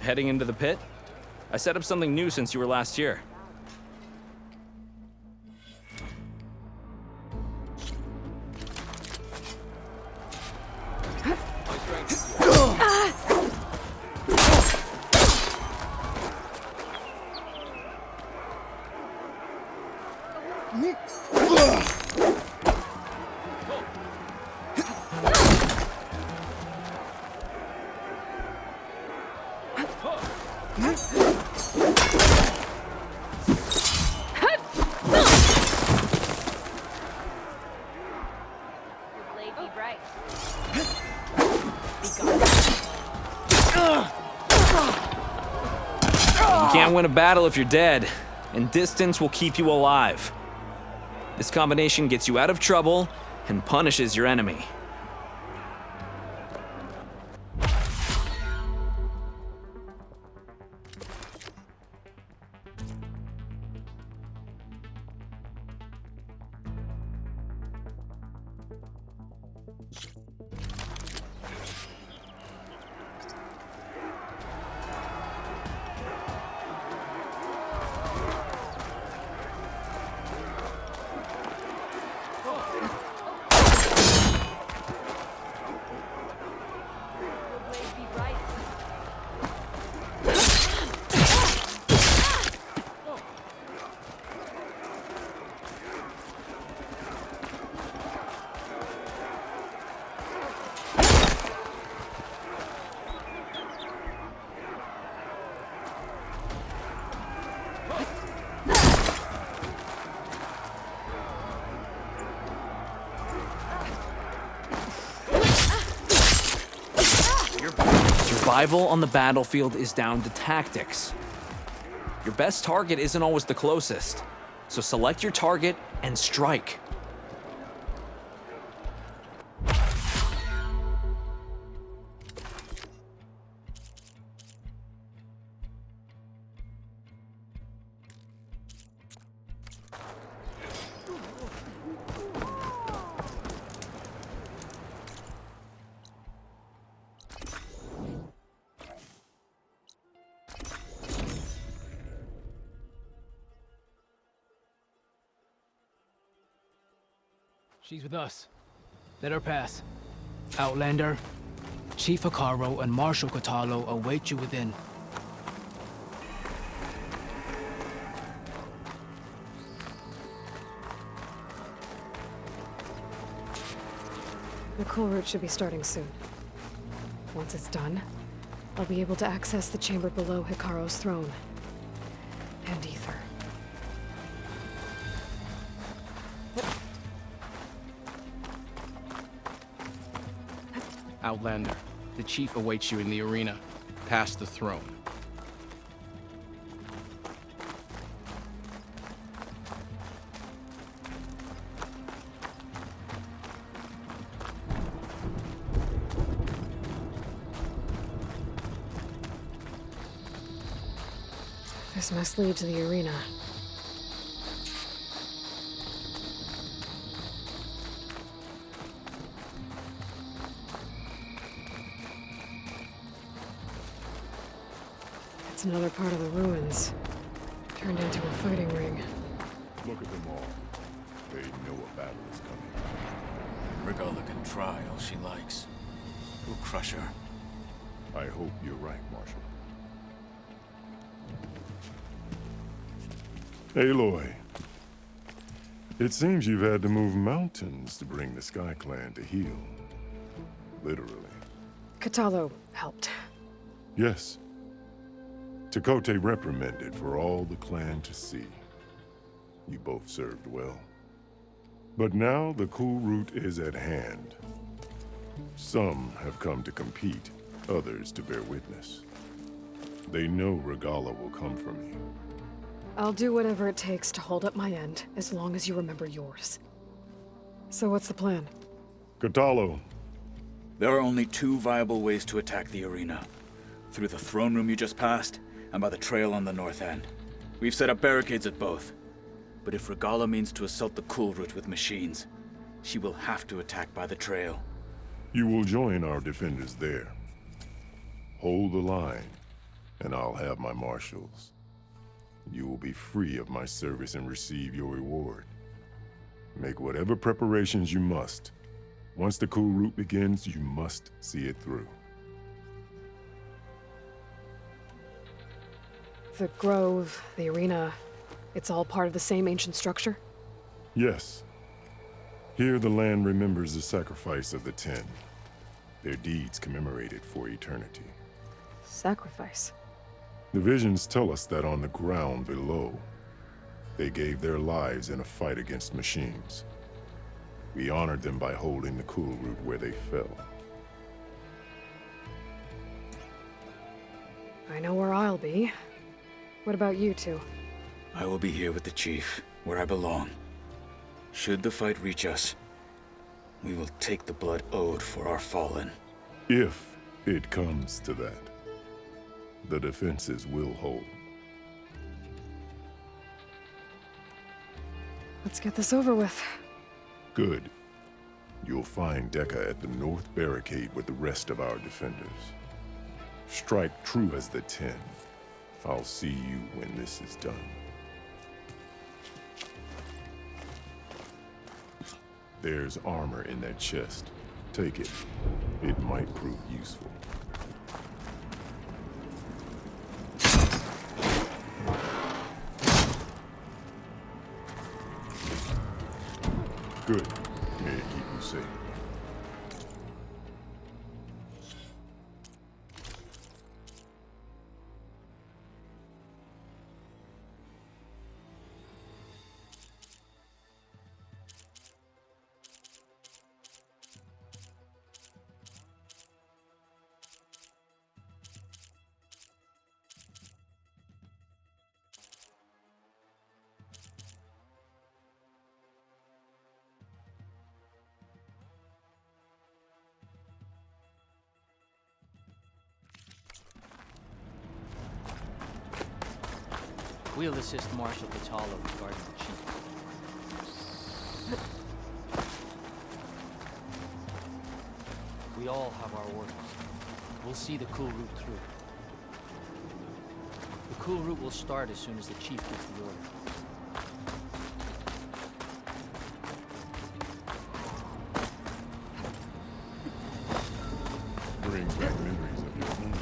Heading into the pit? I set up something new since you were last here. You can't win a battle if you're dead, and distance will keep you alive. This combination gets you out of trouble and punishes your enemy. Survival on the battlefield is down to tactics. Your best target isn't always the closest, so select your target and strike. She's with us. Let her pass. Outlander, Chief Hekarro and Marshal Kotallo await you within. The coal route should be starting soon. Once it's done, I'll be able to access the chamber below Hekarro's throne. And Ether. Outlander, the chief awaits you in the arena, past the throne. This must lead to the arena. It's another part of the ruins, turned into a fighting ring. Look at them all. They know a battle is coming. Regalla can try all she likes. We'll crush her. I hope you're right, Marshal. Aloy. It seems you've had to move mountains to bring the Sky Clan to heel. Literally. Kotallo helped. Yes. Tekotteh reprimanded for all the clan to see. You both served well. But now the cool route is at hand. Some have come to compete, others to bear witness. They know Regalla will come for me. I'll do whatever it takes to hold up my end, as long as you remember yours. So what's the plan? Kotallo. There are only two viable ways to attack the arena. Through the throne room you just passed, and by the trail on the north end. We've set up barricades at both. But if Regalla means to assault the cool route with machines, she will have to attack by the trail. You will join our defenders there. Hold the line, and I'll have my marshals. You will be free of my service and receive your reward. Make whatever preparations you must. Once the cool route begins, you must see it through. The grove, the arena, it's all part of the same ancient structure? Yes. Here the land remembers the sacrifice of the Ten. Their deeds commemorated for eternity. Sacrifice? The visions tell us that on the ground below, they gave their lives in a fight against machines. We honored them by holding the cool route where they fell. I know where I'll be. What about you two? I will be here with the chief, where I belong. Should the fight reach us, we will take the blood owed for our fallen. If it comes to that, the defenses will hold. Let's get this over with. Good. You'll find Dekka at the north barricade with the rest of our defenders. Strike true as the Ten. I'll see you when this is done. There's armor in that chest. Take it. It might prove useful. Good. May it keep you safe. We'll assist Marshal Kotallo regarding the chief. We all have our orders. We'll see the cool route through. The cool route will start as soon as the chief gives the order. Brings back memories of your home.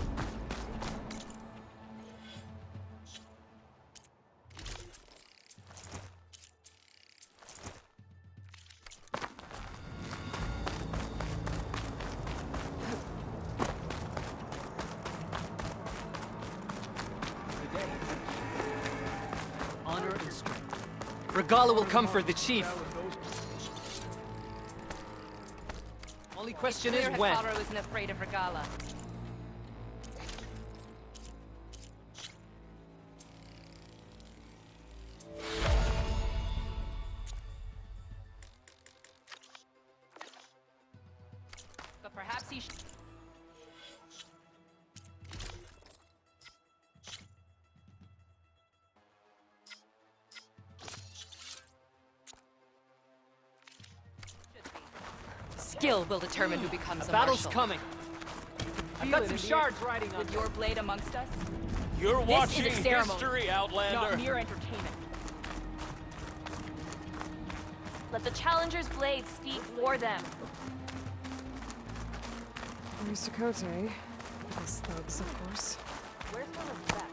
Honor and strength. Regala will come for the chief. Only question is when. Hikaru isn't afraid of Regala. But perhaps he should... Skill will determine who becomes a Battle's marshal. coming. I've got some shards riding on With your blade amongst us, You're this watching is a ceremony, history, Outlander. not mere entertainment. Let the challenger's blade speak for them. Where's Dakota? His thugs, of course. Where's one of that?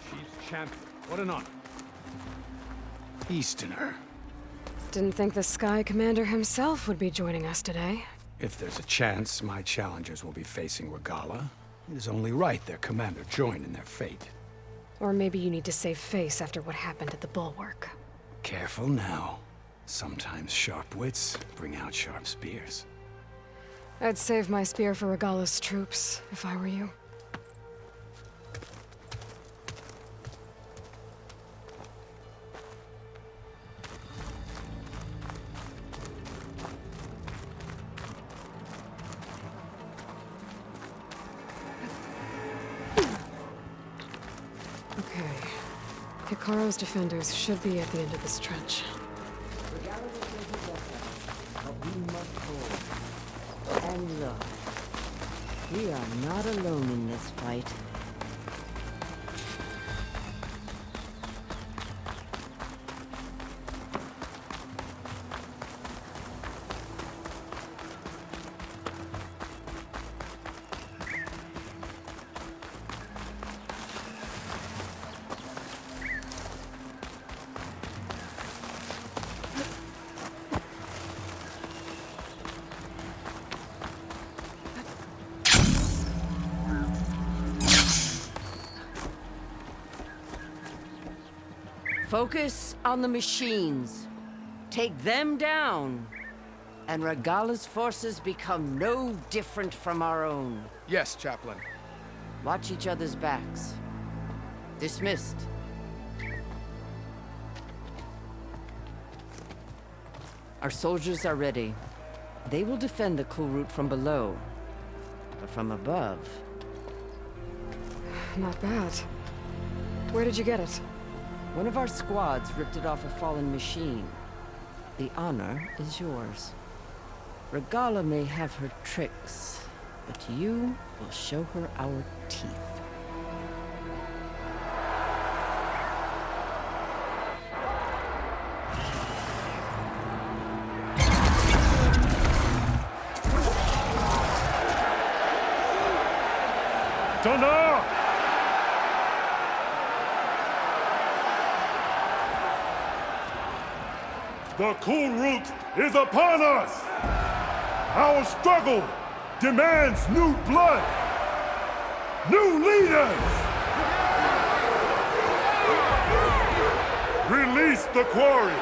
She's champion. What an honor. Easterner. Didn't think the Sky Commander himself would be joining us today. If there's a chance my challengers will be facing Regala, it is only right their commander join in their fate. Or maybe you need to save face after what happened at the Bulwark. Careful now. Sometimes sharp wits bring out sharp spears. I'd save my spear for Regala's troops, if I were you. Okay. Hikaru's defenders should be at the end of this trench. And look, we are not alone in this fight. Focus on the machines. Take them down, and Regalla's forces become no different from our own. Yes, Chaplain. Watch each other's backs. Dismissed. Our soldiers are ready. They will defend the Kulrut from below. But from above... Not bad. Where did you get it? One of our squads ripped it off a fallen machine. The honor is yours. Regalla may have her tricks, but you will show her our teeth. Tana! The Kulrut is upon us! Our struggle demands new blood! New leaders! Release the quarry!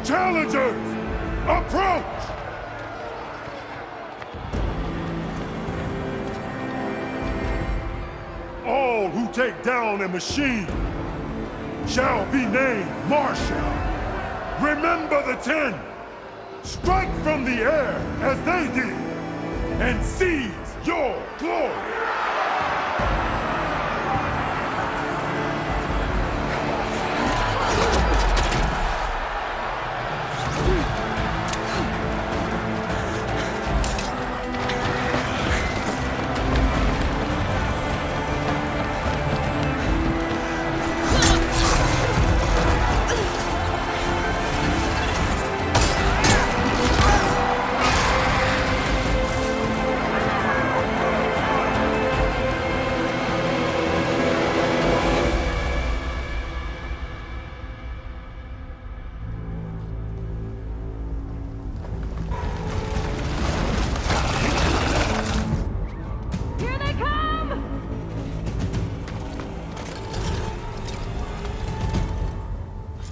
Challengers, approach! All who take down a machine shall be named Marshal. Remember the 10. Strike from the air as they did, and seize your glory.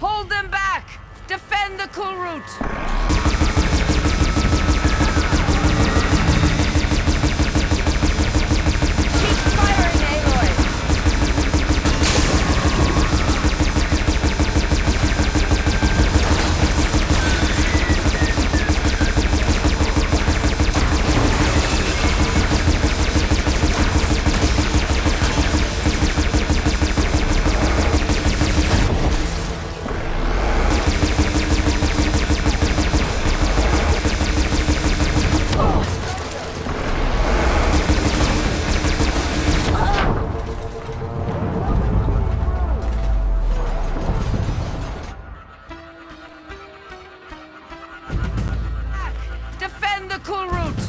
Hold them back! Defend the Kulrut! Keep firing, Aloy! Defend the Kulrut!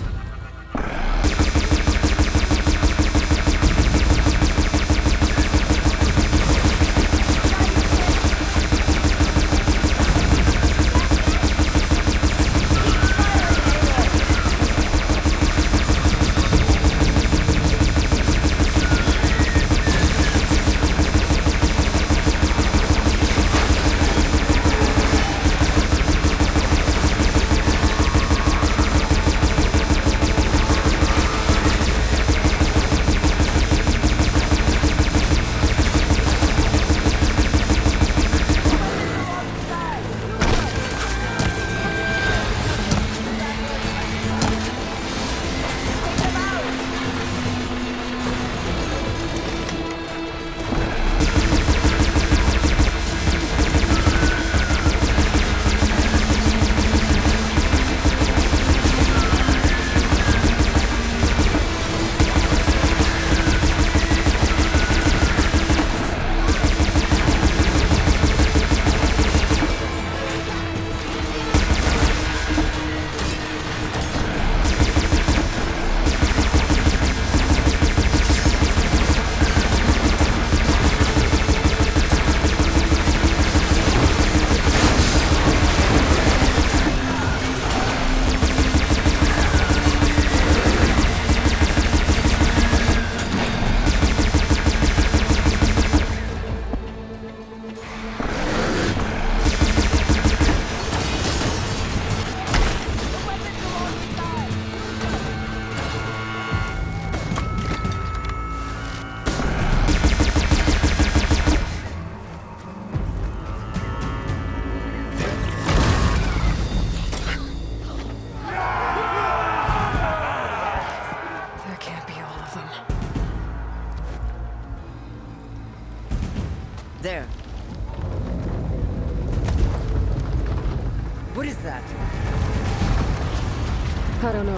I don't know.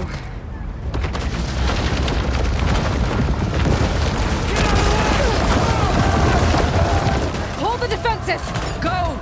Hold the defenses! Go!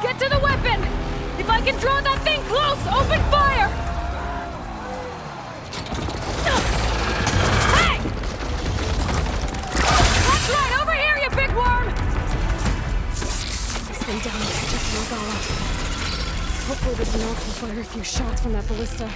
Get to the weapon! If I can draw that thing close, open fire! Hey! That's right, over here, you big worm! Stay down, just Morgana. Hopefully the Denard can fire a few shots from that ballista.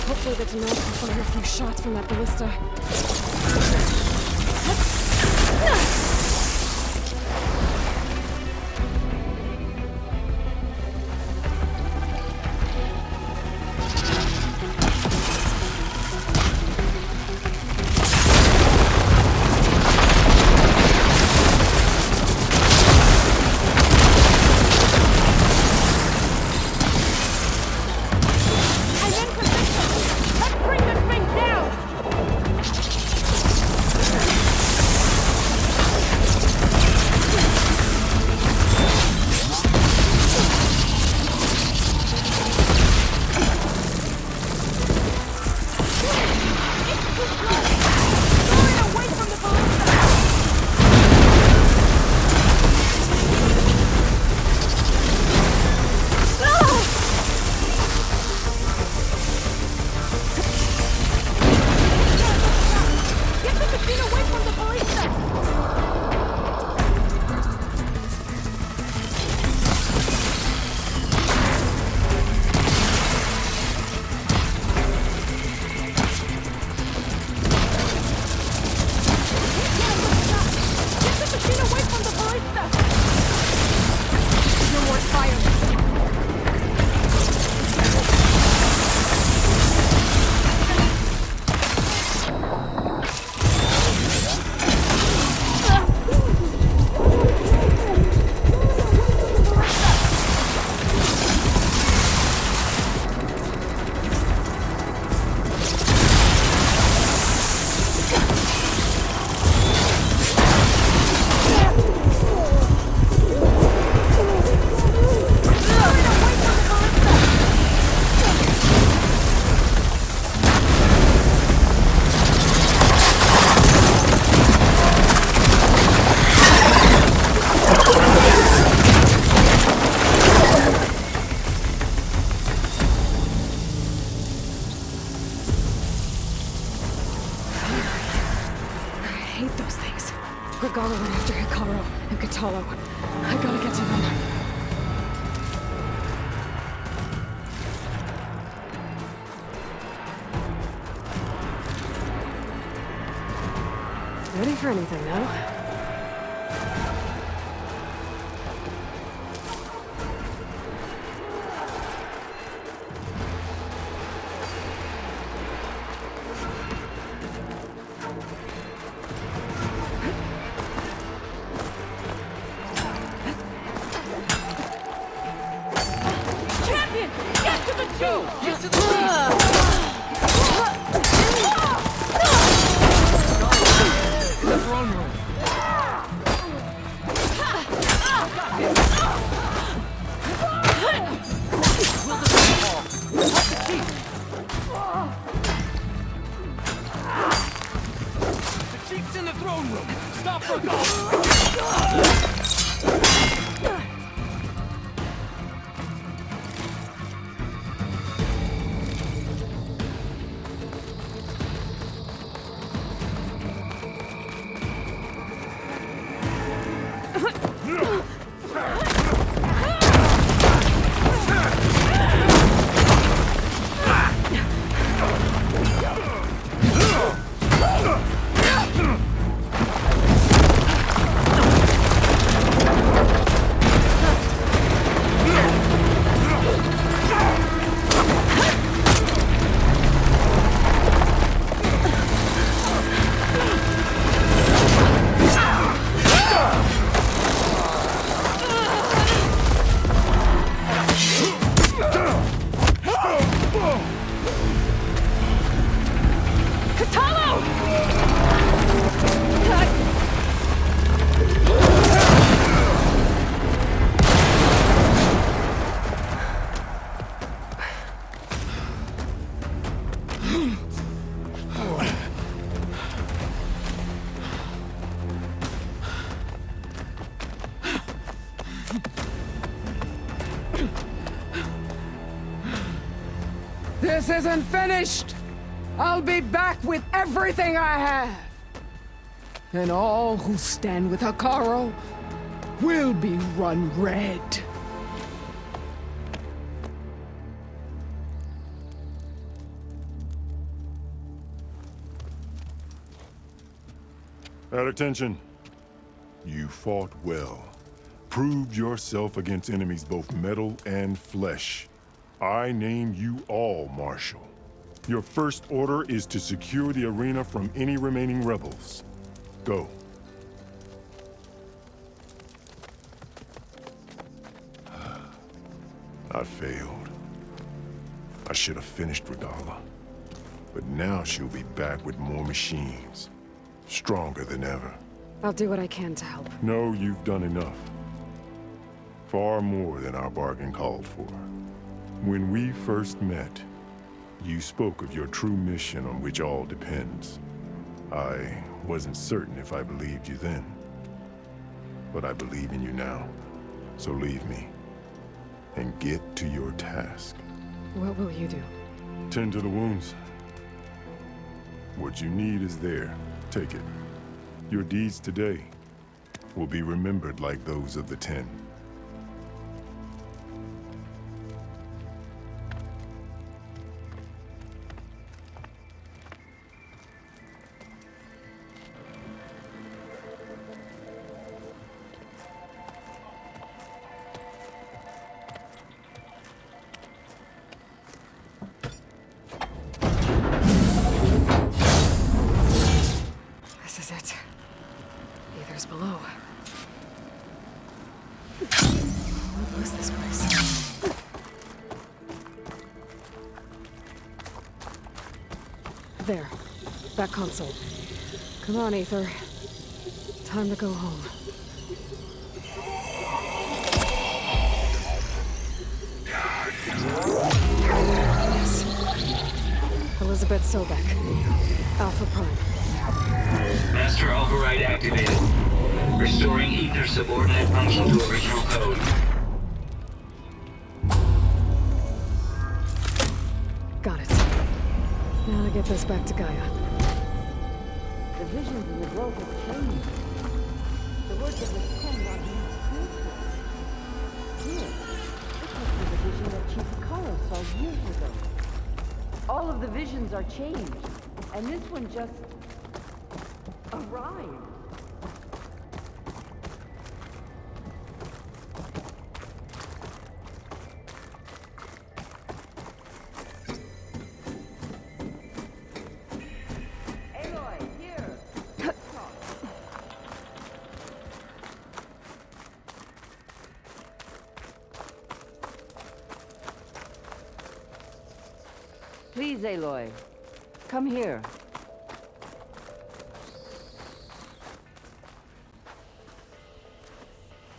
Hopefully the Denard can fire a few shots from that ballista. I'm in position! Let's bring this thing down! And Kotallo. I gotta get to them. Ready for anything now? Champion! Get to the Go! Get to the The throne room. The chief's in the throne room. Stop for goal. This isn't finished! I'll be back with everything I have! And all who stand with Hekarro will be run red. At attention. You fought well. Proved yourself against enemies both metal and flesh. I name you all Marshal. Your first order is to secure the arena from any remaining rebels. Go. I failed. I should have finished Regalla. But now she'll be back with more machines. Stronger than ever. I'll do what I can to help. No, you've done enough. Far more than our bargain called for. When we first met, you spoke of your true mission on which all depends. I wasn't certain if I believed you then. But I believe in you now. So leave me. And get to your task. What will you do? Tend to the wounds. What you need is there. Take it. Your deeds today will be remembered like those of the Ten. This is it. Aether's below. We'll lose this place. There. That console. Come on, Aether. Time to go home. Yes. Elizabeth Sobek. Alpha Prime. Master override activated. Restoring Aether's subordinate function to original code. Got it. Now to get this back to Gaia. The visions in the grove have changed. The words of the Ten of the visions are changed, and this one just arrived. Aloy, here. Please, Aloy. Come here.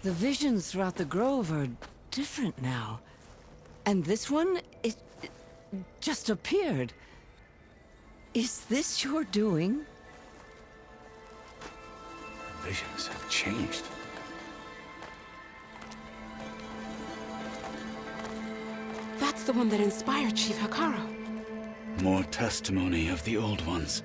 The visions throughout the grove are different now. And this one, it just appeared. Is this your doing? Visions have changed. That's the one that inspired Chief Hekarro. More testimony of the old ones.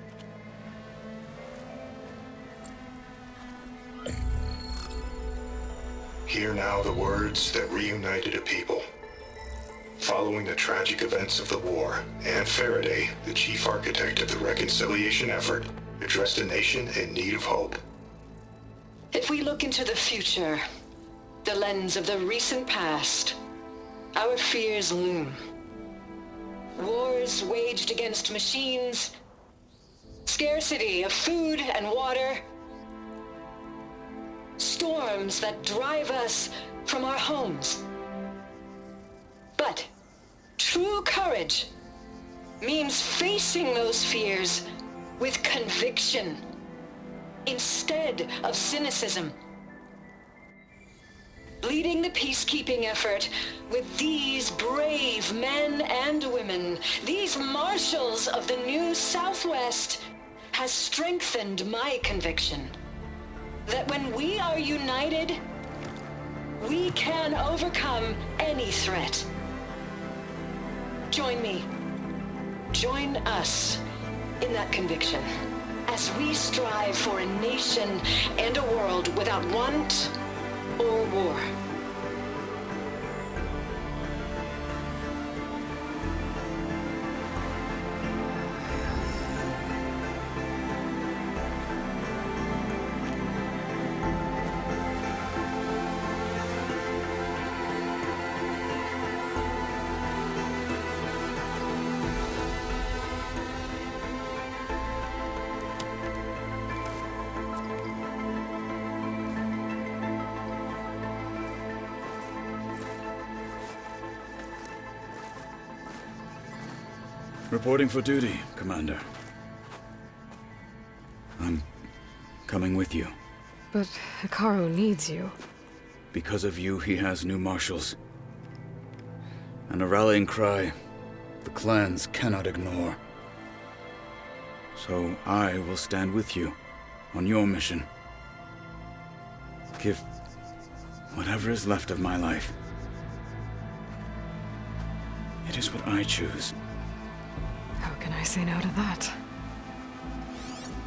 Hear now the words that reunited a people. Following the tragic events of the war, Anne Faraday, the chief architect of the reconciliation effort, addressed a nation in need of hope. If we look into the future, the lens of the recent past, our fears loom. Wars waged against machines, scarcity of food and water, storms that drive us from our homes. But true courage means facing those fears with conviction instead of cynicism. Leading the peacekeeping effort with these brave men and women, these marshals of the new Southwest, has strengthened my conviction that when we are united, we can overcome any threat. Join me. Join us in that conviction as we strive for a nation and a world without want or war. Reporting for duty, Commander. I'm coming with you. But Hekarro needs you. Because of you, he has new marshals. And a rallying cry the clans cannot ignore. So I will stand with you on your mission. Give whatever is left of my life. It is what I choose. How can I say no to that?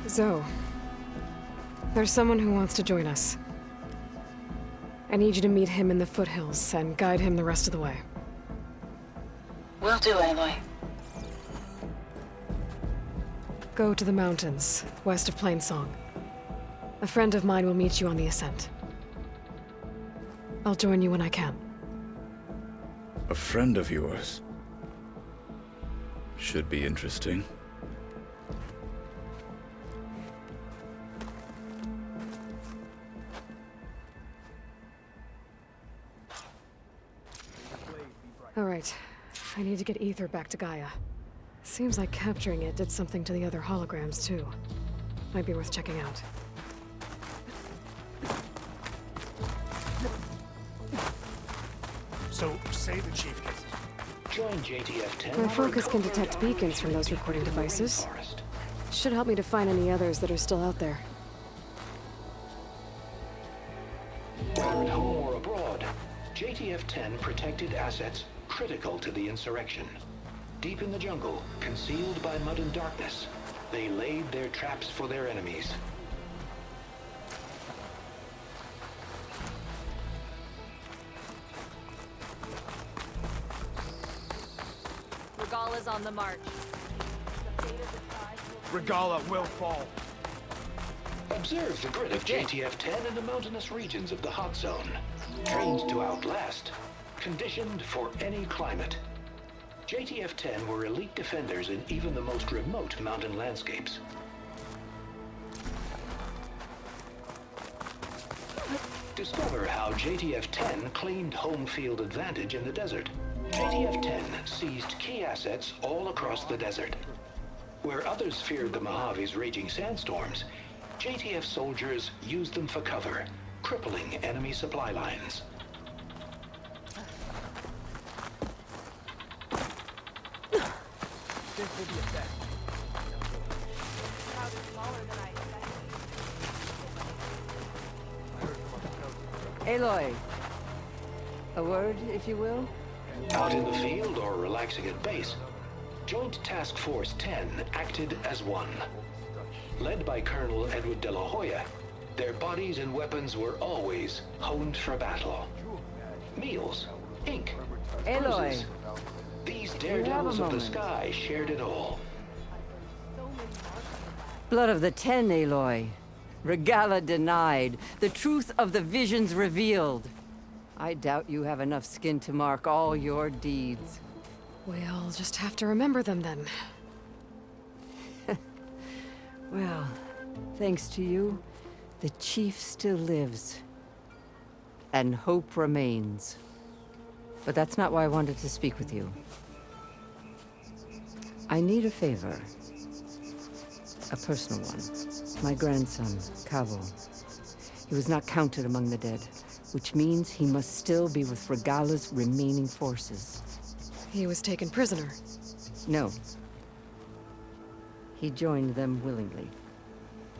Zoe, there's someone who wants to join us. I need you to meet him in the foothills and guide him the rest of the way. Will do, Aloy. Go to the mountains, west of Plainsong. A friend of mine will meet you on the ascent. I'll join you when I can. A friend of yours? Should be interesting. All right. I need to get Ether back to Gaia. Seems like capturing it did something to the other holograms, too. Might be worth checking out. So, say the chief gets it. Join JTF-10. My focus can detect beacons from those recording devices. Should help me to find any others that are still out there. Whether at home or abroad, JTF-10 protected assets critical to the insurrection. Deep in the jungle, concealed by mud and darkness, they laid their traps for their enemies. Regala's on the march. Regala will fall. Observe the grid of JTF-10 in the mountainous regions of the hot zone. Trained to outlast, conditioned for any climate. JTF-10 were elite defenders in even the most remote mountain landscapes. Discover how JTF-10 claimed home field advantage in the desert. JTF-10 seized key assets all across the desert. Where others feared the Mojave's raging sandstorms, JTF soldiers used them for cover, crippling enemy supply lines. This will be a test. Aloy, a word, if you will? Out in the field or relaxing at base, Joint Task Force 10 acted as one. Led by Colonel Edward De La Hoya, their bodies and weapons were always honed for battle. Meals, ink, Aloy, bruises. These daredevils of the sky shared it all. Blood of the Ten, Aloy. Regala denied. The truth of the visions revealed. I doubt you have enough skin to mark all your deeds. We'll just have to remember them then. Well, thanks to you, the Chief still lives. And hope remains. But that's not why I wanted to speak with you. I need a favor. A personal one. My grandson, Kavo. He was not counted among the dead, which means he must still be with Regala's remaining forces. He was taken prisoner. No. He joined them willingly.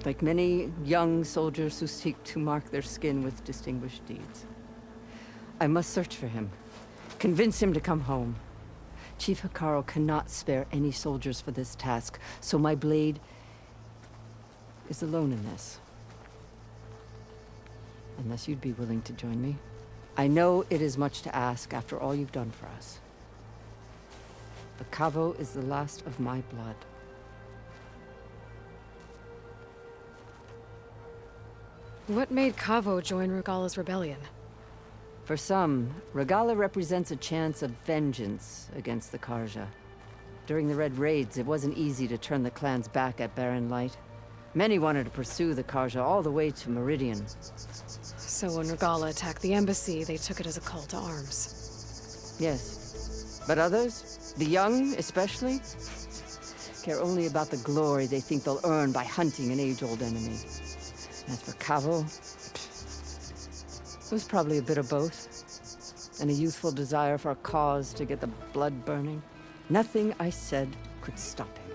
Like many young soldiers who seek to mark their skin with distinguished deeds. I must search for him. Convince him to come home. Chief Hekarro cannot spare any soldiers for this task, so my blade is alone in this. Unless you'd be willing to join me. I know it is much to ask after all you've done for us. But Kavo is the last of my blood. What made Kavo join Regala's rebellion? For some, Regala represents a chance of vengeance against the Carja. During the Red Raids, it wasn't easy to turn the clans back at Barren Light. Many wanted to pursue the Carja all the way to Meridian. So when Regala attacked the embassy, they took it as a call to arms. Yes. But others, the young especially, care only about the glory they think they'll earn by hunting an age-old enemy. As for Kavo, it was probably a bit of both. And a youthful desire for a cause to get the blood burning. Nothing I said could stop him.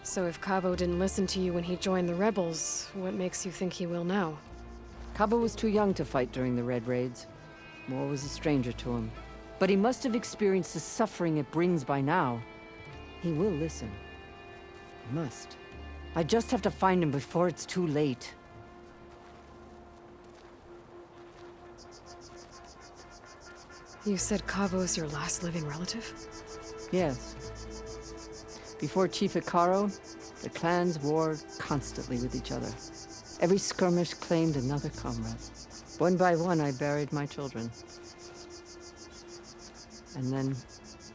So if Kavo didn't listen to you when he joined the rebels, what makes you think he will now? Kavo was too young to fight during the Red Raids. War was a stranger to him. But he must have experienced the suffering it brings by now. He will listen. He must. I just have to find him before it's too late. You said Kavo is your last living relative? Yes. Before Chief Hekarro, the clans warred constantly with each other. Every skirmish claimed another comrade. One by one, I buried my children. And then,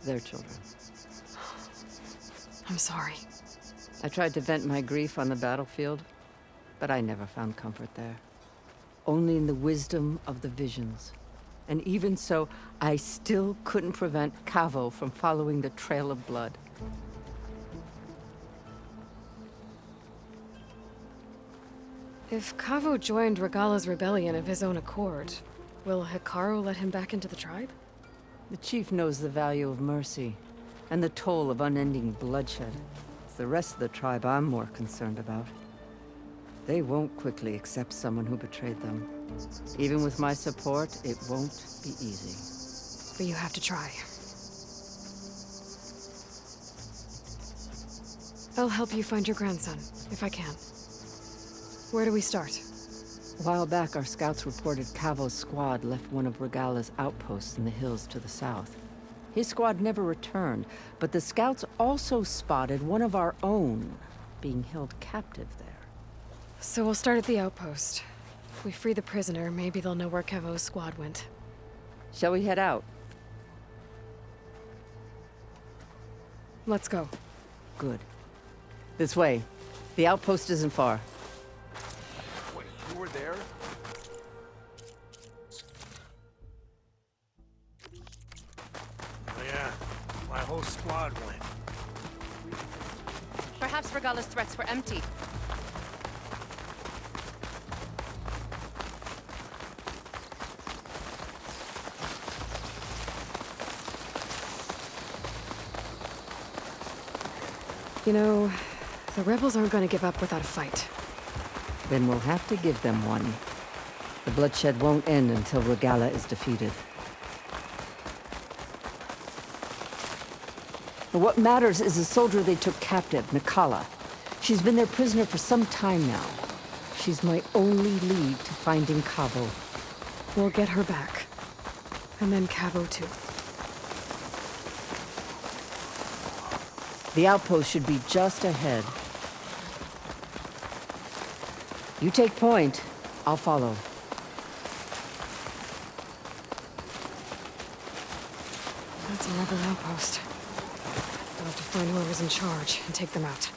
their children. I'm sorry. I tried to vent my grief on the battlefield, but I never found comfort there. Only in the wisdom of the visions. And even so, I still couldn't prevent Kavo from following the trail of blood. If Kavo joined Regala's rebellion of his own accord, will Hekarro let him back into the tribe? The chief knows the value of mercy, and the toll of unending bloodshed. It's the rest of the tribe I'm more concerned about. They won't quickly accept someone who betrayed them. Even with my support, it won't be easy. But you have to try. I'll help you find your grandson, if I can. Where do we start? A while back, our scouts reported Kavo's squad left one of Regala's outposts in the hills to the south. His squad never returned, but the scouts also spotted one of our own being held captive there. So we'll start at the outpost. If we free the prisoner, maybe they'll know where Kevo's squad went. Shall we head out? Let's go. Good. This way. The outpost isn't far. Wait, you were there? Oh yeah, my whole squad went. Perhaps Regalla's threats were empty. You know, the rebels aren't going to give up without a fight. Then we'll have to give them one. The bloodshed won't end until Regalla is defeated. But what matters is the soldier they took captive, Nikala. She's been their prisoner for some time now. She's my only lead to finding Cabo. We'll get her back. And then Cabo too. The outpost should be just ahead. You take point. I'll follow. That's a rebel outpost. We'll have to find whoever's in charge and take them out.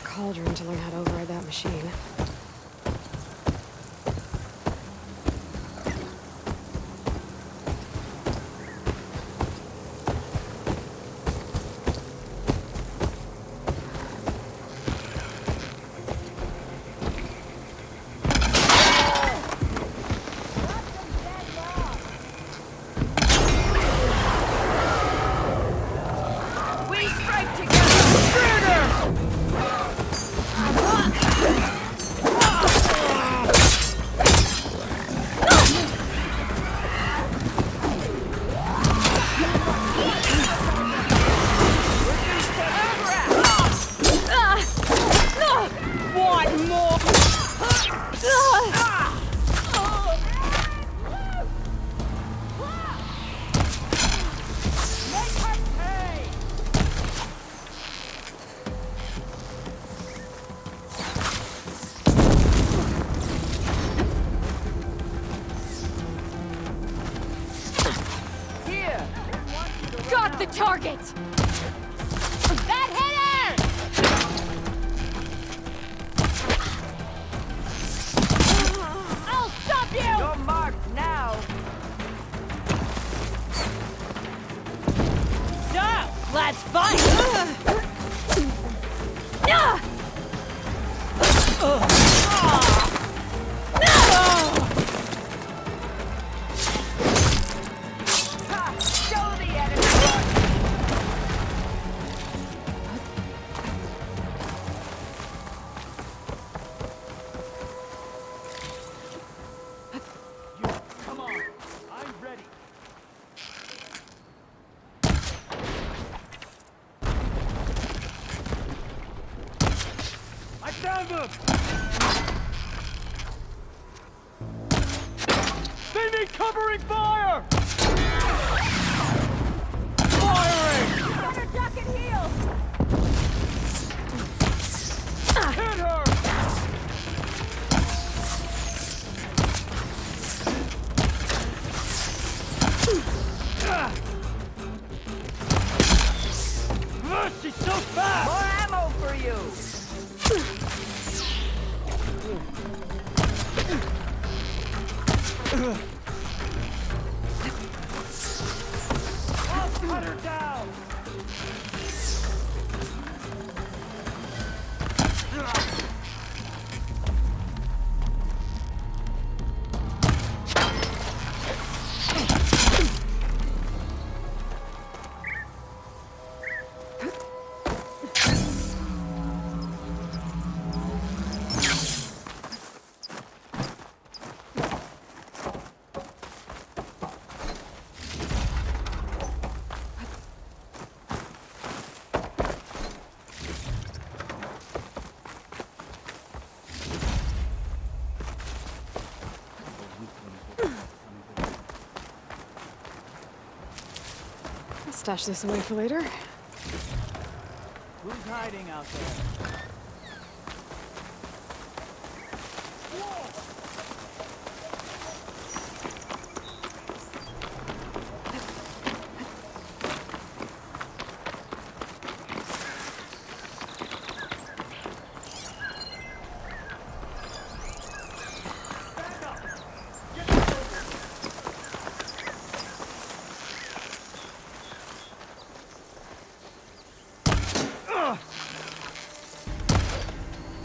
Cauldron to learn how to override that machine. We strike together! One more! Here! Got the target! That hit her! I'll stop you! You're marked now! So, let's fight! Show the enemy! Come on, I'm ready. I found them! They need covering fire! Firing! Better duck and heal! Hit her! She's so fast! More ammo for you! I'll cut her down! Stash this away for later. Who's hiding out there?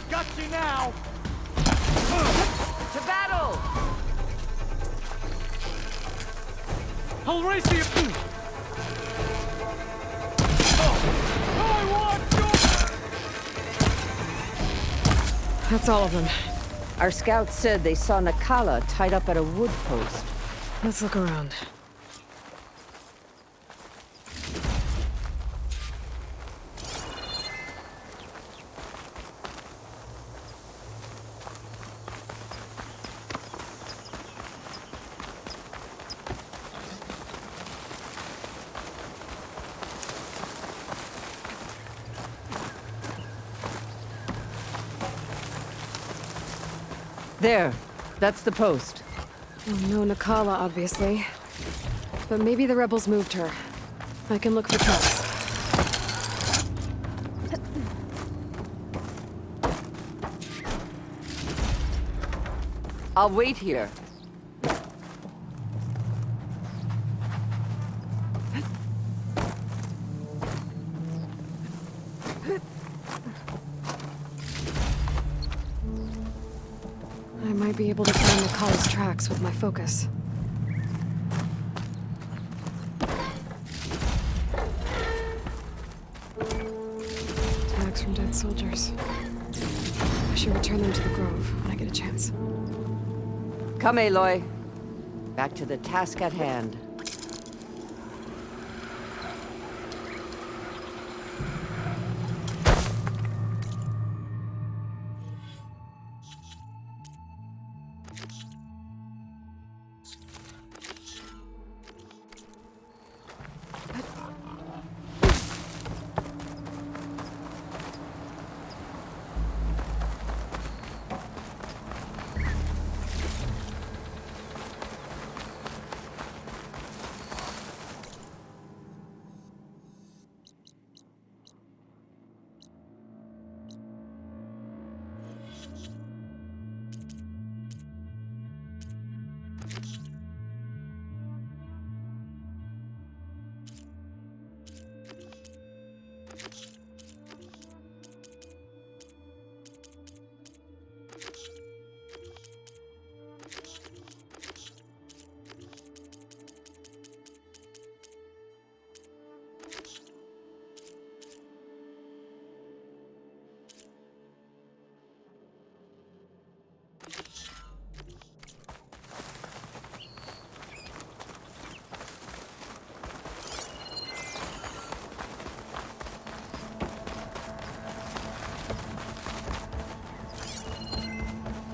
Got you now! To battle! I'll race you! I want you! That's all of them. Our scouts said they saw Nakala tied up at a wood post. Let's look around. There. That's the post. Oh, no Nakala, obviously. But maybe the rebels moved her. I can look for tracks. I'll wait here. I might be able to find Nakala's tracks with my focus. Tags from dead soldiers. I should return them to the Grove when I get a chance. Come, Aloy. Back to the task at hand.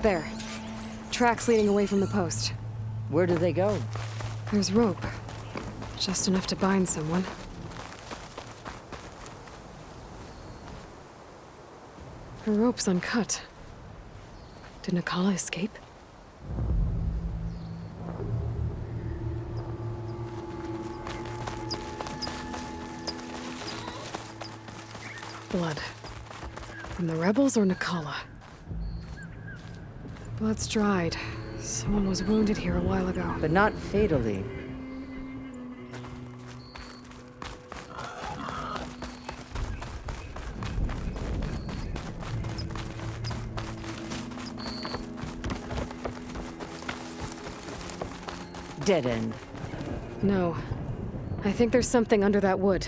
There. Tracks leading away from the post. Where do they go? There's rope. Just enough to bind someone. Her rope's uncut. Did Nakala escape? Blood. From the rebels or Nakala? Blood's dried. Someone was wounded here a while ago. But not fatally. Dead end. No. I think there's something under that wood.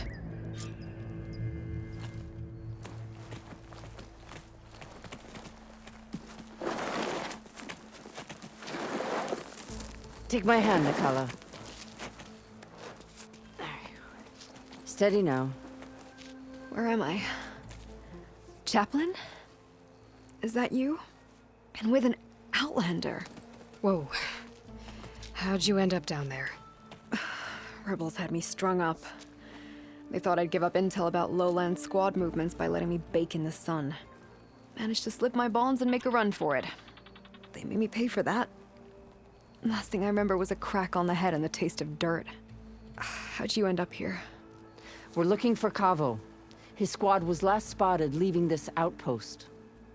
Take my hand, Nakala. Steady now. Where am I? Chaplain? Is that you? And with an Outlander. Whoa. How'd you end up down there? Rebels had me strung up. They thought I'd give up intel about lowland squad movements by letting me bake in the sun. Managed to slip my bonds and make a run for it. They made me pay for that. Last thing I remember was a crack on the head and the taste of dirt. How'd you end up here? We're looking for Cavo. His squad was last spotted leaving this outpost.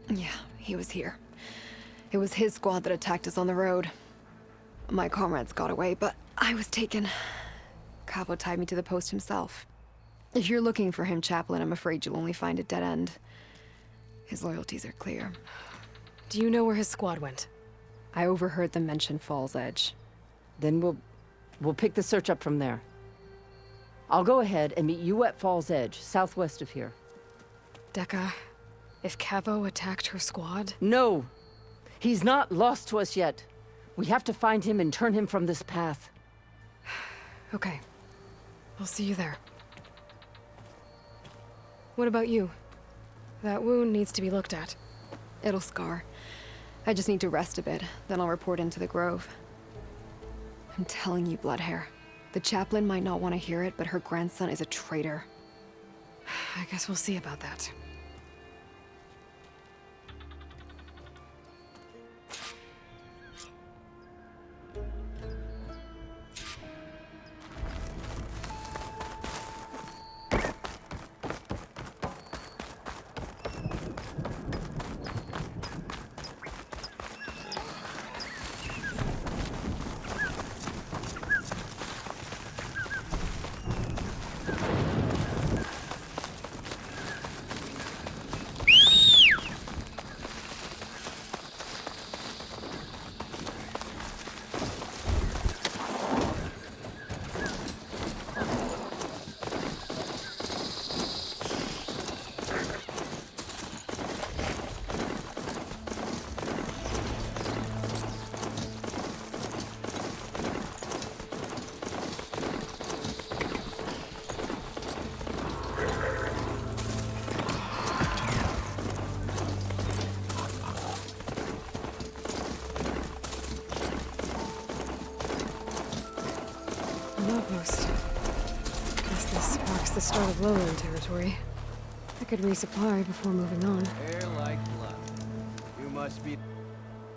Yeah, he was here. It was his squad that attacked us on the road. My comrades got away, but I was taken. Cavo tied me to the post himself. If you're looking for him, Chaplain, I'm afraid you'll only find a dead end. His loyalties are clear. Do you know where his squad went? I overheard them mention Fall's Edge. Then we'll pick the search up from there. I'll go ahead and meet you at Fall's Edge, southwest of here. Dekka, if Cavo attacked her squad? No! He's not lost to us yet. We have to find him and turn him from this path. Okay. I'll see you there. What about you? That wound needs to be looked at. It'll scar. I just need to rest a bit, then I'll report into the Grove. I'm telling you, Bloodhair. The chaplain might not want to hear it, but her grandson is a traitor. I guess we'll see about that. Outpost. Guess this marks the start of lowland territory. I could resupply before moving on. Hair like blood. You must be...